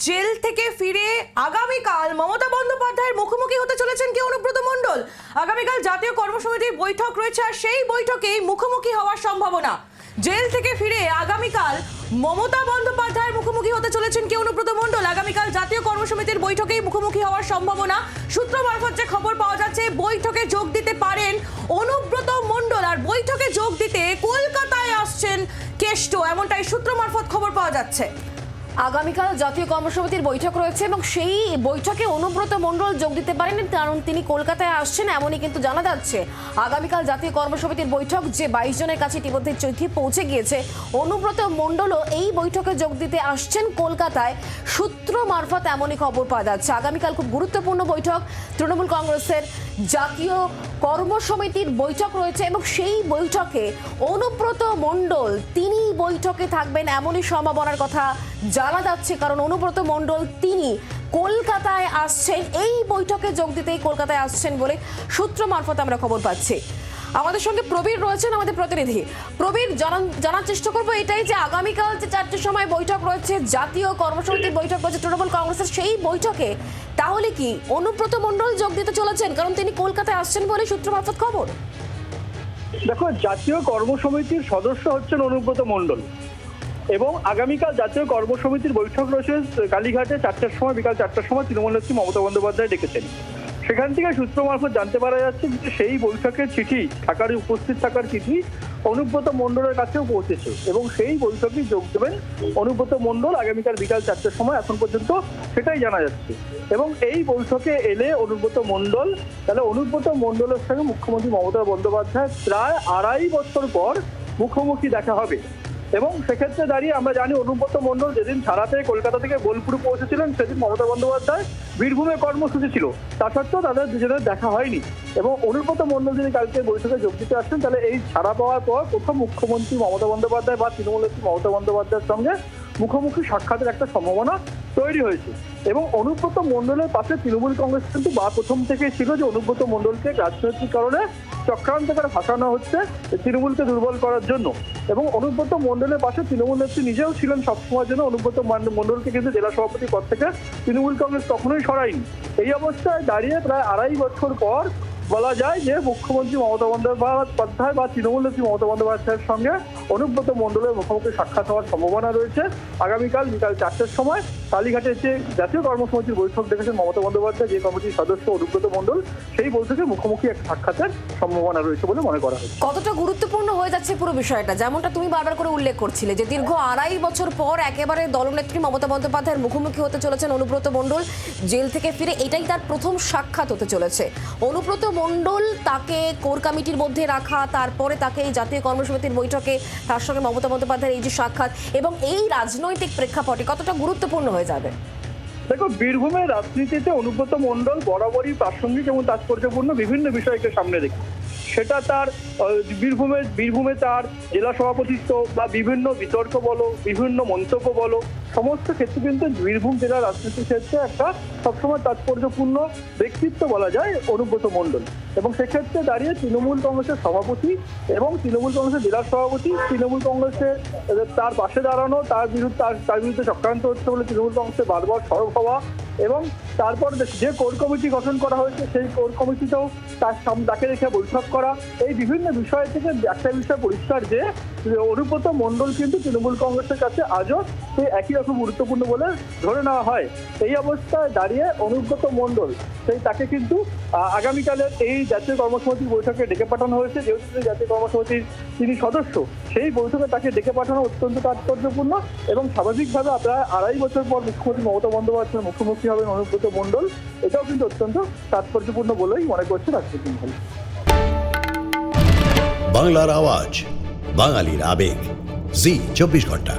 Jail থেকে ফিরে আগামীকাল মমতা বন্দ্যোপাধ্যায়ের মুখোমুখি হতে চলেছেন কে অনুব্রত মণ্ডল। আগামীকাল জাতীয় কর্মসমিতির বৈঠক রয়েছে আর সেই বৈঠকেই মুখোমুখি হওয়ার সম্ভাবনা। জেল থেকে ফিরে আগামীকাল মমতা বন্দ্যোপাধ্যায়ের মুখোমুখি হতে চলেছেন কে অনুব্রত মণ্ডল। আগামীকাল জাতীয় কর্মসমিতির বৈঠকেই মুখোমুখি হওয়ার সম্ভাবনা। সূত্র মারফত যে খবর পাওয়া যাচ্ছে, বৈঠকে যোগ দিতে পারেন অনুব্রত মণ্ডল আর বৈঠকে যোগ দিতে কলকাতায় আসছেন কেষ্ট, এমনটাই সূত্র মারফত খবর পাওয়া যাচ্ছে। আগামীকাল জাতীয় কর্মসমিতির বৈঠক রয়েছে এবং সেই বৈঠকে অনুব্রত মণ্ডল যোগ দিতে পারেন, কারণ তিনি কলকাতায় আসছেন এমনই কিন্তু জানা যাচ্ছে। আগামীকাল জাতীয় কর্মসমিতির বৈঠক যে 22 জনের কাছে ইতিমধ্যে চিঠি পৌঁছে গিয়েছে, অনুব্রত মণ্ডলও এই বৈঠকে যোগ দিতে আসছেন কলকাতায়। সূত্র মারফত এমনই খবর পাওয়া যাচ্ছে। আগামীকাল খুব গুরুত্বপূর্ণ বৈঠক, তৃণমূল কংগ্রেসের জাতীয় কর্মসমিতির বৈঠক রয়েছে এবং সেই বৈঠকে অনুব্রত মণ্ডল তিনি বৈঠকে থাকবেন এমনই সম্ভাবনার কথা জানা যাচ্ছে, কারণ অনুব্রত মণ্ডল তিনি কলকাতায় আসছেন, এই বৈঠকে যোগ দিতেই কলকাতায় আসছেন বলে সূত্র মারফত আমরা খবর পাচ্ছি। আমাদের সঙ্গে প্রবীর রয়েছেন, আমাদের প্রতিনিধি। প্রবীর, জানার চেষ্টা করবো এটাই যে আগামীকাল যে 4টের সময় বৈঠক রয়েছে, জাতীয় কর্মসমিতির বৈঠক রয়েছে তৃণমূল কংগ্রেসের, সেই বৈঠকে তাহলে কি অনুব্রত মণ্ডল যোগ দিতে চলেছেন, কারণ তিনি কলকাতায় আসছেন বলে সূত্র মারফত খবর? দেখো, জাতীয় কর্মসমিতির সদস্য হচ্ছেন অনুব্রত মণ্ডল এবং আগামীকাল জাতীয় কর্মসমিতির বৈঠক রয়েছে কালীঘাটে 4টার সময়, বিকাল 4টার সময় তৃণমূল নেত্রী মমতা বন্দ্যোপাধ্যায় ডেকেছেন। সেখান থেকে সূত্র মারফত জানতে পারা যাচ্ছে যে সেই বৈঠকের চিঠি উপস্থিত থাকার চিঠি অনুব্রত মণ্ডলের কাছেও পৌঁছেছে এবং সেই বৈঠকে যোগ দেবেন অনুব্রত মণ্ডল আগামীকাল বিকাল 4টার সময়। এখন পর্যন্ত সেটাই জানা যাচ্ছে এবং এই বৈঠকে এলে অনুব্রত মণ্ডল, তাহলে অনুব্রত মণ্ডলের সঙ্গে মুখ্যমন্ত্রী মমতা বন্দ্যোপাধ্যায় প্রায় 2.5 বছর পর মুখোমুখি দেখা হবে। এবং সেক্ষেত্রে দাঁড়িয়ে আমরা জানি অনুব্রত মণ্ডল যেদিন ছাড়াতে কলকাতা থেকে বোলপুরে পৌঁছেছিলেন, সেদিন মমতা বন্দ্যোপাধ্যায় বীরভূমে কর্মসূচি ছিল, তা সত্ত্বেও তাদের দুজনের দেখা হয়নি। এবং অনুব্রত মণ্ডল যদি কালকে বৈঠকে যোগ দিতে আসছেন, তাহলে এই ছাড়া পাওয়ার পর প্রথম মুখ্যমন্ত্রী মমতা বন্দ্যোপাধ্যায় বা তৃণমূল নেত্রী মমতা বন্দ্যোপাধ্যায়ের সঙ্গে মুখোমুখি সাক্ষাতের একটা সম্ভাবনা তৈরি হয়েছে। এবং অনুব্রত মণ্ডলের পাশে তৃণমূল কংগ্রেস কিন্তু প্রথম থেকেই ছিল যে অনুব্রত মণ্ডলকে রাজনৈতিক কারণে চক্রান্ত করে ফাঁসানো হচ্ছে তৃণমূলকে দুর্বল করার জন্য। এবং অনুব্রত মণ্ডলের পাশে তৃণমূল নেত্রী নিজেও ছিলেন সবসময়ের জন্য। অনুব্রত মণ্ডলকে কিন্তু জেলা সভাপতি পদ থেকে তৃণমূল কংগ্রেস কখনোই সরায়নি। এই অবস্থায় দাঁড়িয়ে প্রায় 2.5 বছর পর বলা যায় যে মুখ্যমন্ত্রী মমতা বন্দ্যোপাধ্যায় বা তৃণমূল নেত্রী মমতা বন্দ্যোপাধ্যায়ের সঙ্গে অনুব্রত মণ্ডলের মুখোমুখি সাক্ষাৎ হওয়ার সম্ভাবনা রয়েছে। আগামীকাল বিকাল 4টার সময় কালীঘাটের যে জাতীয় কর্মসমিতির বৈঠক ডেকেছেন মমতা বন্দ্যোপাধ্যায়, যে কমিটির সদস্য অনুব্রত মণ্ডল, সেই বৈঠকে মুখোমুখি একটা সাক্ষাতের সম্ভাবনা রয়েছে বলে মনে করা হচ্ছে। কতটা গুরুত্বপূর্ণ হয়ে যাচ্ছে পুরো বিষয়টা, যেমনটা তুমি বারবার করে উল্লেখ করছিলে যে দীর্ঘ 2.5 বছর পর একেবারে দলনেত্রী মমতা বন্দ্যোপাধ্যায়ের মুখোমুখি হতে চলেছেন অনুব্রত মণ্ডল জেল থেকে ফিরে, এটাই তার প্রথম সাক্ষাৎ হতে চলেছে। অনুব্রত মণ্ডল তাকে কোর কমিটির মধ্যে রাখা, তারপরে তাকে এই জাতীয় কর্মসমিতির বৈঠকে তার সঙ্গে মমতা বন্দ্যোপাধ্যায়ের এই যে সাক্ষাৎ এবং এই রাজনৈতিক প্রেক্ষাপটে কতটা গুরুত্বপূর্ণ হয়ে যাবে? দেখো, বীরভূমের রাজনীতিতে অনুব্রত মণ্ডল বরাবরই প্রাসঙ্গিক এবং তাৎপর্যপূর্ণ বিভিন্ন বিষয়কে সামনে রেখে, সেটা তার বীরভূমে তার জেলা সভাপতিত্ব বা বিভিন্ন বিতর্ক বলো, বিভিন্ন মন্তব্য বলো, সমস্ত ক্ষেত্রে কিন্তু বীরভূম জেলার রাজনীতির ক্ষেত্রে একটা সবসময় তাৎপর্যপূর্ণ ব্যক্তিত্ব বলা যায় অনুব্রত মণ্ডল। এবং সেক্ষেত্রে দাঁড়িয়ে তৃণমূল কংগ্রেসের সভাপতি এবং তৃণমূল কংগ্রেসের জেলা সভাপতি, তৃণমূল কংগ্রেসের তার পাশে দাঁড়ানো, তার বিরুদ্ধে চক্রান্ত হচ্ছে বলে তৃণমূল কংগ্রেসের বারবার সরব হওয়া এবং তারপর যে কোর কমিটি গঠন করা হয়েছে সেই কোর কমিটিতেও তাকে রেখে বৈঠক করা, এই বিভিন্ন বিষয় থেকে একটা বিষয় পরিষ্কার যে অনুব্রত মণ্ডল কিন্তু তৃণমূল কংগ্রেসের কাছে আজও সেই একই রকম গুরুত্বপূর্ণ বলে ধরে নেওয়া হয়। এই অবস্থায় দাঁড়িয়ে অনুব্রত মণ্ডল তাকে কিন্তু আগামীকালের এই জাতীয় কর্মসমিতির বৈঠকে ডেকে পাঠানো হয়েছে। যেহেতু জাতীয় কর্মসমিতির তিনি সদস্য, সেই বৈঠকে তাকে ডেকে পাঠানো অত্যন্ত তাৎপর্যপূর্ণ এবং স্বাভাবিকভাবে প্রায় 2.5 বছর পর মুখ্যমন্ত্রী মমতা বন্দ্যোপাধ্যায়ের মুখোমুখি হবেন অনুব্রত মণ্ডল, এটাও কিন্তু অত্যন্ত তাৎপর্যপূর্ণ বলেই মনে করছে রাজনীতি মহল। বাংলার আওয়াজ, বাঙালির আবেগ, জি 24 ঘন্টা।